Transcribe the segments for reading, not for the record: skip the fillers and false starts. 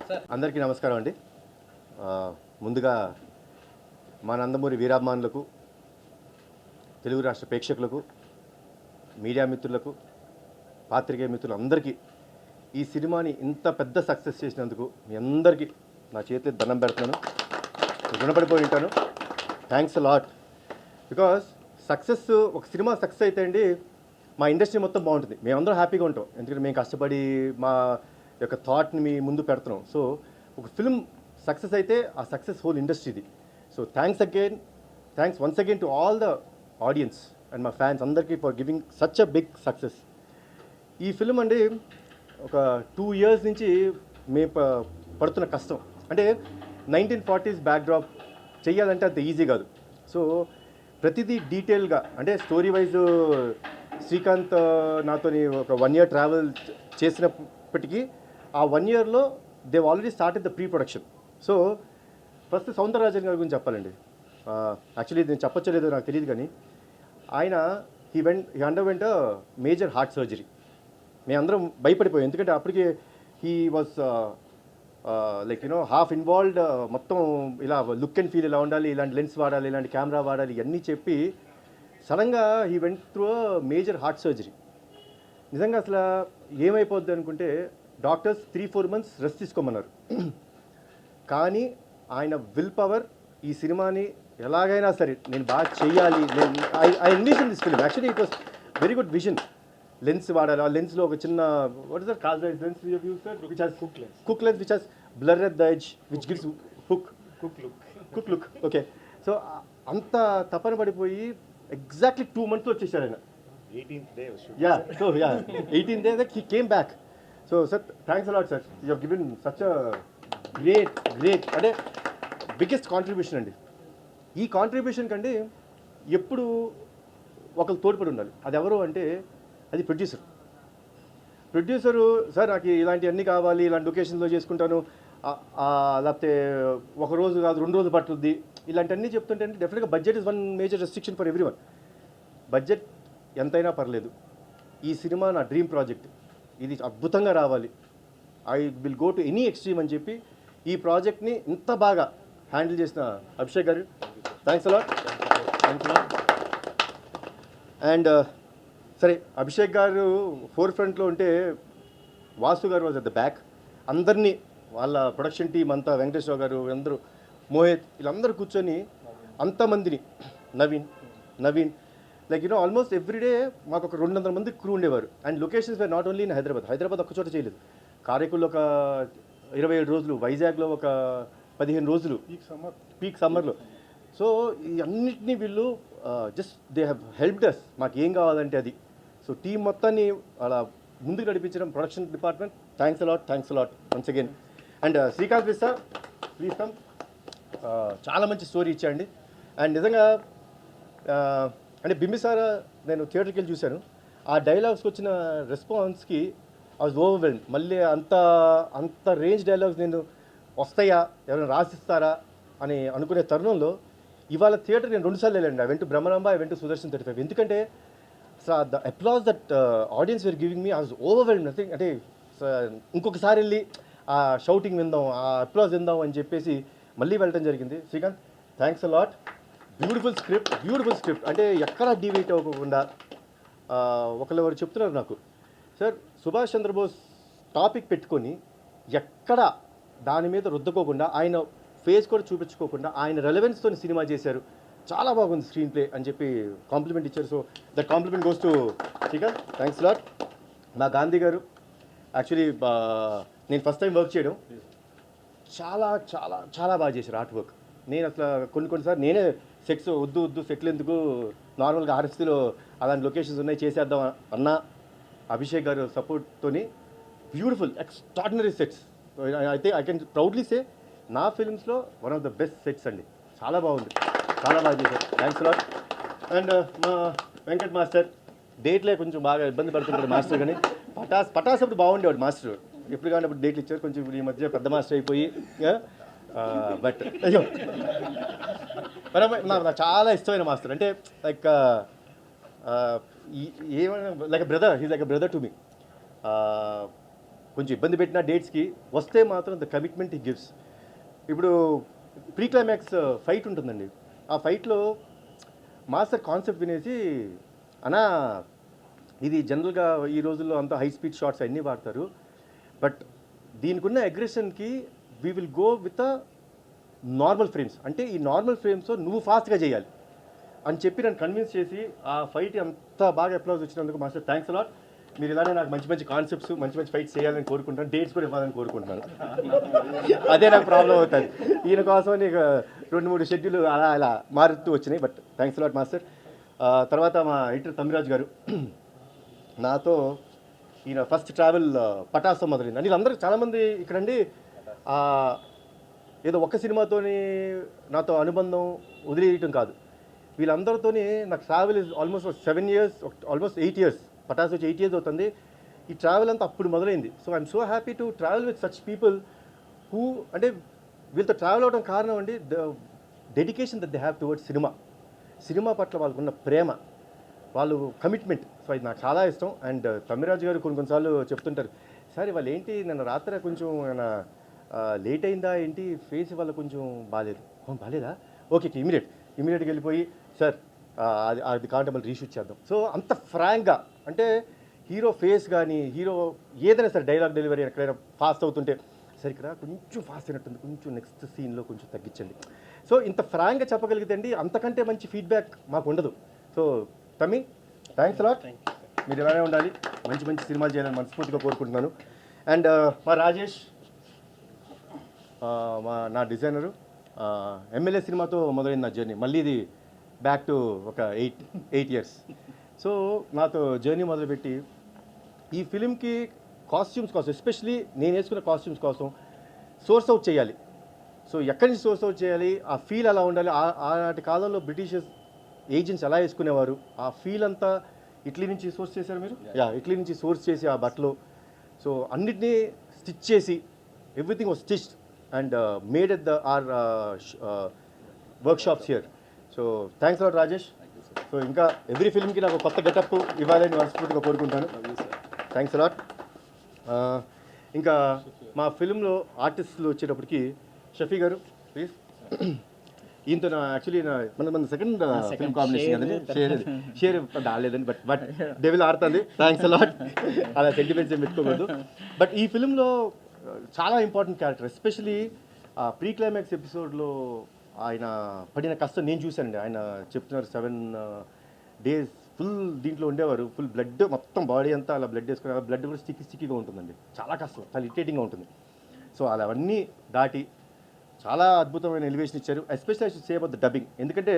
అందరికీ నమస్కారం అండి. ముందుగా మా నందమూరి వీరాభిమానులకు, తెలుగు రాష్ట్ర ప్రేక్షకులకు, మీడియా మిత్రులకు, పాత్రికేయ మిత్రులందరికీ ఈ సినిమాని ఇంత పెద్ద సక్సెస్ చేసినందుకు మీ అందరికీ నా చేతిలో దండం పెడుతున్నాను. రుణపడిపోయి ఉంటాను. Thanks lot. బికాస్ సక్సెస్, ఒక సినిమా సక్సెస్ అయితే అండి మా ఇండస్ట్రీ మొత్తం బాగుంటుంది. మేమందరం హ్యాపీగా ఉంటాం. ఎందుకంటే మేము కష్టపడి మా యొక్క థాట్ని మీ ముందు పెడుతున్నాం. సో ఒక ఫిల్మ్ సక్సెస్ అయితే ఆ సక్సెస్ హోల్ ఇండస్ట్రీది. So thanks once again to all the audience and మా ఫ్యాన్స్ అందరికీ for giving such a big success. ఈ ఫిల్మ్ అండి ఒక 2 years నుంచి మేము పడుతున్న కష్టం. అంటే 1940s బ్యాక్డ్రాప్ చెయ్యాలంటే అంత ఈజీ కాదు. సో ప్రతిదీ డీటెయిల్గా, అంటే స్టోరీ వైజ్ శ్రీకాంత్ నాతోని ఒక 1 year ట్రావెల్ చేసినప్పటికీ ఆ 1 yearలో they already started the pre production. So first Soundararajan గారి గురించి చెప్పాలండి. యాక్చువల్లీ నేను చెప్పచ్చో లేదో నాకు తెలియదు, కానీ ఆయన he underwent major heart surgery. మేమందరం భయపడిపోయాం. ఎందుకంటే అప్పటికి he was like half involved. మొత్తం ఇలా లుక్ అండ్ ఫీల్ ఇలా ఉండాలి, ఇలాంటి లెన్స్ వాడాలి, ఇలాంటి కెమెరా వాడాలి, ఇవన్నీ చెప్పి సడన్గా he went through major heart surgery. నిజంగా అసలు ఏమైపోద్ది అనుకుంటే డాక్టర్స్ 3-4 months రెస్ట్ తీసుకోమన్నారు. కానీ ఆయన విల్ పవర్ ఈ సినిమాని ఎలాగైనా సరే నేను బాగా చెయ్యాలి. I envision this film. Actually it was very good vision. Lens వాడాలి. ఆ లెన్స్లో ఒక చిన్న what is that call the lens you use sir, which has cook lens which has blur at the edge which gives cook look. Okay. So అంత తపన పడిపోయి exactly 2 months వచ్చేసాడు ఆయన. 18th day was shooting. Yeah, so yeah, 18th day that he came back. So sir, thanks a lot sir. You have given such a great అంటే biggest contribution అండి. ఈ contribution కంటే ఎప్పుడు ఒకరు తోడ్పడి ఉండాలి. అది ఎవరు అంటే అది ప్రొడ్యూసరు. సార్ నాకు ఇలాంటివన్నీ కావాలి, ఇలాంటి లొకేషన్లో చేసుకుంటాను, లేకపోతే ఒక రోజు కాదు 2 రోజులు పట్టుద్ది, ఇలాంటివన్నీ చెప్తుంటే డెఫినెట్గా budget is one major restriction for everyone. Budget ఎంతైనా పర్లేదు. ఈ సినిమా నా డ్రీమ్ ప్రాజెక్ట్, ఇది అద్భుతంగా రావాలి, I will go to any extreme అని చెప్పి ఈ ప్రాజెక్ట్ని ఇంత బాగా హ్యాండిల్ చేసిన అభిషేక్ గారు, థ్యాంక్స్ అలాట్. అండ్ సరే, అభిషేక్ గారు ఫోర్ ఫ్రంట్లో ఉంటే వాసు గారు వాజ్ అట్ ద బ్యాక్. అందరినీ వాళ్ళ ప్రొడక్షన్ టీం అంతా, వెంకటేశ్వర గారు, అందరూ, మోహిత్, వీళ్ళందరూ కూర్చొని అంతమందిని, నవీన్ లైక్ ఆల్మోస్ట్ ఎవ్రీడే మాకు ఒక 200 మంది క్రూ ఉండేవారు. And locations were not only in Hyderabad ఒక్క చోట చేయలేదు. కారైకుల్లో ఒక 27 రోజులు, వైజాగ్లో ఒక 15 రోజులు, పీక్ సమ్మర్లో. సో ఈ అన్నిటినీ వీళ్ళు just they have helped us. మాకు ఏం కావాలంటే అది. సో టీం మొత్తాన్ని అలా ముందుకు నడిపించడం production department, thanks a lot once again. And Srikanth Vista, please come. చాలా మంచి స్టోరీ ఇచ్చాండి. అండ్ నిజంగా అంటే బింబిసార నేను థియేటర్కి వెళ్ళి చూశాను. ఆ డైలాగ్స్కి వచ్చిన రెస్పాన్స్కి ఐ వాజ్ ఓవర్వెల్మ్డ్. మళ్ళీ అంత రేంజ్ డైలాగ్స్ నేను వస్తాయా, ఎవరైనా రాసిస్తారా అని అనుకునే తరుణంలో ఇవాళ థియేటర్ నేను 2 సార్లు వెళ్ళండి. I went to Brahmaramba, I went to Sudarshan 35. ఎందుకంటే the applause that audience were giving me, I was overwhelmed. Nothing అంటే ఇంకొకసారి వెళ్ళి ఆ షౌటింగ్ విందాం, ఆ అప్లాజ్ విందాం అని చెప్పేసి మళ్ళీ వెళ్ళడం జరిగింది. Srikanth, thanks a lot. Beautiful script. అంటే ఎక్కడా డీవియేట్ అవ్వకుండా. ఒకరు చెప్తున్నారు నాకు, సార్ సుభాష్ చంద్రబోస్ టాపిక్ పెట్టుకొని ఎక్కడ దాని మీద రుద్దకోకుండా, ఆయన ఫేస్ కూడా చూపించుకోకుండా ఆయన రెలవెన్స్తో సినిమా చేశారు, చాలా బాగుంది స్క్రీన్ ప్లే అని చెప్పి కాంప్లిమెంట్ ఇచ్చారు. So that complement goes to Srikanth, thanks lot. మా గాంధీ గారు, యాక్చువల్లీ నేను ఫస్ట్ టైం వర్క్ చేయడం, చాలా బాగా చేశారు ఆర్ట్ వర్క్. నేను అసలు కొన్నిసార్లు నేనే సెట్స్ వద్దు సెట్లు ఎందుకు, నార్మల్గా ఆర్ఎస్సీలో అలాంటి లొకేషన్స్ ఉన్నాయి చేసేద్దాం అన్నా, అభిషేక్ గారు సపోర్ట్తోని బ్యూటిఫుల్ ఎక్స్ట్రాడినరీ సెట్స్. అయితే ఐ కెన్ ప్రౌడ్లీ సే నా ఫిల్మ్స్లో one of the best sets అండి. చాలా బాగుంది, చాలా బాగా చేశారు. Thanks lot. అండ్ మా వెంకట్ మాస్టర్ డేట్లే కొంచెం బాగా ఇబ్బంది పడుతుంటాడు మాస్టర్, కానీ పటాస్ అప్పుడు బాగుండేవాడు మాస్టర్. ఎప్పుడు కానీ అప్పుడు డేట్లు ఇచ్చారు. కొంచెం ఈ మధ్య పెద్ద మాస్టర్ అయిపోయి, బట్ అయ్యో నాకు చాలా ఇష్టమైన మాస్టర్. అంటే లైక్ ఏమైనా like brother, he's like brother to me. కొంచెం ఇబ్బంది పెట్టిన డేట్స్కి వస్తే మాత్రం ద కమిట్మెంట్ హీ గివ్స్. ఇప్పుడు ప్రీ క్లైమాక్స్ ఫైట్ ఉంటుందండి. ఆ ఫైట్లో మాస్టర్ కాన్సెప్ట్ వినేసి అన్నా ఇది జనరల్గా ఈ రోజుల్లో అంతా హై స్పీడ్ షాట్స్ అన్నీ వాడతారు, బట్ దీనికి ఉన్న అగ్రెషన్కి we will go with a normal frames, అంటే ఈ నార్మల్ ఫ్రేమ్స్ నువ్వు ఫాస్ట్గా చేయాలి అని చెప్పి నన్ను కన్విన్స్ చేసి ఆ ఫైట్ అంత బాగా అప్లాజ్ వచ్చినందుకు మాస్టర్ థ్యాంక్స్ అలాట్. మీరు ఇలానే నాకు మంచి మంచి కాన్సెప్ట్స్ మంచి మంచి ఫైట్స్ చేయాలని కోరుకుంటాను, డేట్స్ కూడా ఇవ్వాలని కోరుకుంటున్నాను. అదే నాకు ప్రాబ్లం అవుతుంది. ఈయన కోసం నీకు 2-3 షెడ్యూల్ అలా అలా మారుతూ వచ్చినాయి, బట్ థ్యాంక్స్ అలాట్ మాస్టర్. తర్వాత మా ఎడిటర్ తమ్మిరాజు గారు నాతో ఈయన ఫస్ట్ ట్రావెల్ పటాసం మొదలైంది. అని వీళ్ళందరూ చాలామంది ఇక్కడండి ఏదో ఒక్క సినిమాతోని నాతో అనుబంధం వదిలేయటం కాదు, వీళ్ళందరితోని నాకు travel is almost 7 years, almost 8 years. Pataas వచ్చి 8 years అవుతుంది. ఈ ట్రావెల్ అంతా అప్పుడు మొదలైంది. So I'm so happy to travel with such people who, అంటే వీళ్ళతో ట్రావెల్ అవడం కారణం అండి the dedication that they have towards సినిమా పట్ల వాళ్ళకున్న ప్రేమ, వాళ్ళు కమిట్మెంట్. సో ఇది నాకు చాలా ఇష్టం. అండ్ తమ్మిరాజు గారు కొన్నిసార్లు చెప్తుంటారు, సార్ వాళ్ళు ఏంటి నిన్న రాత్రి కొంచెం లేట్ అయిందా ఏంటి, ఫేస్ వాళ్ళ కొంచెం బాగాలేదు. బాగాలేదా, ఓకే ఇమీడియట్గా వెళ్ళిపోయి సార్ అది కావాలంటే మళ్ళీ రీషూట్ చేద్దాం. సో అంత ఫ్రాంక్గా, అంటే హీరో ఫేస్ కానీ హీరో ఏదైనా సరే డైలాగ్ డెలివరీ ఎక్కడైనా ఫాస్ట్ అవుతుంటే సరే ఇక్కడ కొంచెం ఫాస్ట్ అయినట్టుంది, కొంచెం నెక్స్ట్ సీన్లో కొంచెం తగ్గించండి. సో ఇంత ఫ్రాంక్గా చెప్పగలిగితే అండి అంతకంటే మంచి ఫీడ్బ్యాక్ మాకు ఉండదు. సో తమ్మి థ్యాంక్స్ అలాట్, మీరు ఇలానే ఉండాలి, మంచి మంచి సినిమాలు చేయాలని మనస్ఫూర్తిగా కోరుకుంటున్నాను. అండ్ మా రాజేష్, నా డిజైనరు, ఎమ్మెల్యే సినిమాతో మొదలైంది నా జర్నీ, మళ్ళీ ఇది బ్యాక్ టు ఒక 8 years. సో నాతో జర్నీ మొదలుపెట్టి ఈ ఫిలింకి కాస్ట్యూమ్స్ కోసం, ఎస్పెషలీ నేను వేసుకున్న కాస్ట్యూమ్స్ కోసం సోర్స్ అవుట్ చేయాలి. సో ఎక్కడి నుంచి సోర్స్ అవుట్ చేయాలి, ఆ ఫీల్ అలా ఉండాలి. ఆనాటి కాలంలో బ్రిటిషర్స్ ఏజెంట్స్ ఎలా వేసుకునేవారు, ఆ ఫీల్ అంతా ఇటలీ నుంచి సోర్స్ చేశారు మీరు, ఇటలీ నుంచి సోర్స్ చేసి ఆ బట్టలు, సో అన్నిటినీ స్టిచ్ చేసి everything was stitched and made at our workshops here. So thanks a lot Rajesh. So ఇంకా ఎవ్రీ ఫిల్మ్కి నాకు కొత్త గెటప్ ఇవ్వాలని మనస్ఫూర్తిగా కోరుకుంటాను. Thanks a lot. ఇంకా మా ఫిల్మ్లో ఆర్టిస్టులు వచ్చేటప్పటికి షఫీ గారు ప్లీజ్. ఈయనతో యాక్చువల్లీ మన సెకండ్ ఫిల్మ్ కాంబినేషన్ కదండి, షేర్ రాలేదండి, బట్ డెవిల్ ఆడుతుంది. Thanks a lot. అలా సెంటిమెంట్స్ ఏం పెట్టుకోకూడదు. బట్ ఈ ఫిల్మ్లో చాలా important character, especially pre climax ఎపిసోడ్లో ఆయన పడిన కష్టం నేను చూశానండి. ఆయన చెప్తున్నారు 7 days ఫుల్ దీంట్లో ఉండేవారు, ఫుల్ బ్లడ్ మొత్తం బాడీ అంతా అలా బ్లడ్ వేసుకుని, బ్లడ్ కూడా స్టిక్కీగా ఉంటుందండి, చాలా కష్టం, చాలా ఇరిటేటింగ్గా ఉంటుంది. సో అలా అవన్నీ దాటి చాలా అద్భుతమైన ఎలివేషన్ ఇచ్చారు. Especially I should say about the dubbing, ఎందుకంటే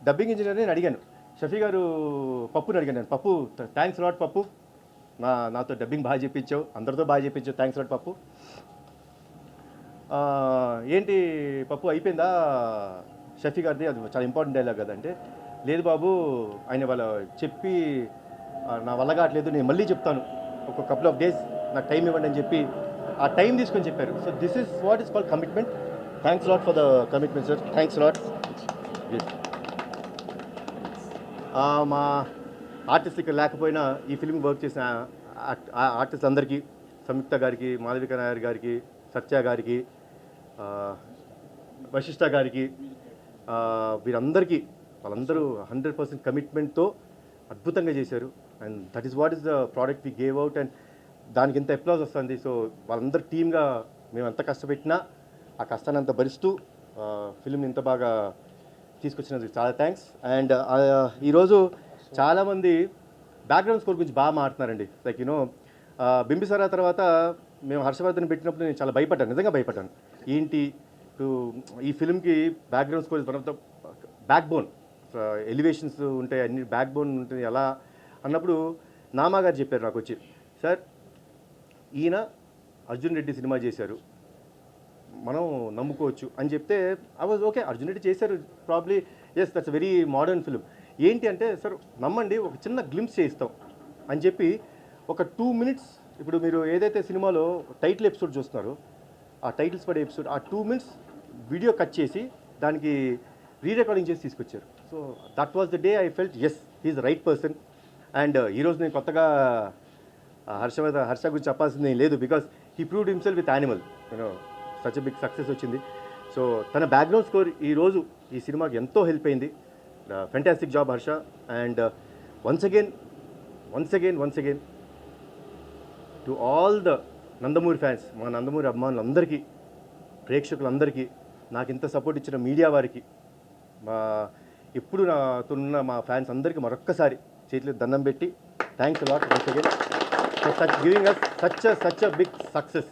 డబ్బింగ్ ఇంజనీర్ నేను అడిగాను, షఫీ గారు పప్పుని అడిగాను నేను, పప్పు థ్యాంక్స్ లాట్ పప్పు, నాతో డబ్బింగ్ బాగా చెప్పించావు, అందరితో బాగా చెప్పించావు, థ్యాంక్స్ లాట్ పప్పు. ఏంటి పప్పు అయిపోయిందా షఫీ గారిది, అది చాలా ఇంపార్టెంట్ డైలాగ్ కదంటే, లేదు బాబు ఆయన వాళ్ళ చెప్పి నా వల్ల కావట్లేదు, నేను మళ్ళీ చెప్తాను, ఒక కపుల్ ఆఫ్ డేస్ నాకు టైం ఇవ్వండి అని చెప్పి ఆ టైం తీసుకొని చెప్పారు. So this is what is called commitment. Thanks lot for the commitment sir, thanks lot. మా ఆర్టిస్ట్ ఇక్కడ లేకపోయినా ఈ ఫిల్మ్ వర్క్ చేసిన ఆర్టిస్ట్ అందరికీ, సంయుక్త గారికి, మాధవిక నాయర్ గారికి, సత్య గారికి, వశిష్ఠ గారికి, వీరందరికీ, వాళ్ళందరూ 100% కమిట్మెంట్తో అద్భుతంగా చేశారు. And that is what is the product we gave out, and దానికి ఎంత అప్లాజ్ వస్తుంది. సో వాళ్ళందరూ టీమ్గా మేము ఎంత కష్టపెట్టినా ఆ కష్టాన్ని అంత భరిస్తూ ఫిల్మ్ని ఇంత బాగా తీసుకొచ్చినందుకు చాలా థ్యాంక్స్. అండ్ ఈరోజు చాలామంది బ్యాక్గ్రౌండ్ స్కోర్ గురించి బాగా మాట్లాడుతున్నారండి. లైక్ యూనో బింబిసారా తర్వాత మేము హర్షవర్ధన్ పెట్టినప్పుడు నేను చాలా భయపడ్డాను, నిజంగా భయపడ్డాను. ఏంటి ఈ ఫిల్మ్కి background score is one of the backbone, elevations ఉంటాయి, అన్ని బ్యాక్ బోన్ ఉంటుంది ఎలా అన్నప్పుడు నామా గారు చెప్పారు నాకు వచ్చి, సార్ ఈయన అర్జున్ రెడ్డి సినిమా చేశారు, మనం నమ్ముకోవచ్చు అని చెప్తే I was okay, Arjun Reddy చేశారు probably, yes that's very modern film. ఏంటి అంటే సార్ నమ్మండి, ఒక చిన్న గ్లింప్స్ చేయిస్తాం అని చెప్పి ఒక 2 minutes, ఇప్పుడు మీరు ఏదైతే సినిమాలో టైటిల్ ఎపిసోడ్ చూస్తున్నారో ఆ టైటిల్స్ పడే ఎపిసోడ్, ఆ 2 minutes వీడియో కట్ చేసి దానికి రీరికార్డింగ్ చేసి తీసుకొచ్చారు. So that was the day I felt as he is the right person. And ఈరోజు నేను కొత్తగా హర్ష గురించి చెప్పాల్సింది ఏం లేదు, because he proved himself with Animal, you know such big success వచ్చింది. సో తన బ్యాక్గ్రౌండ్ స్కోర్ ఈరోజు ఈ సినిమాకి ఎంతో హెల్ప్ అయింది. Fantastic job Harsha. And once again to all the Nandamuri fans, మా నందమూరి అభిమానులందరికీ, ప్రేక్షకులందరికీ, నాకు ఇంత సపోర్ట్ ఇచ్చిన మీడియా వారికి, మా ఎప్పుడు నాతో ఉన్న మా ఫ్యాన్స్ అందరికీ మరొక్కసారి చేతులు దండం పెట్టి thanks a lot once again for giving us such a big success.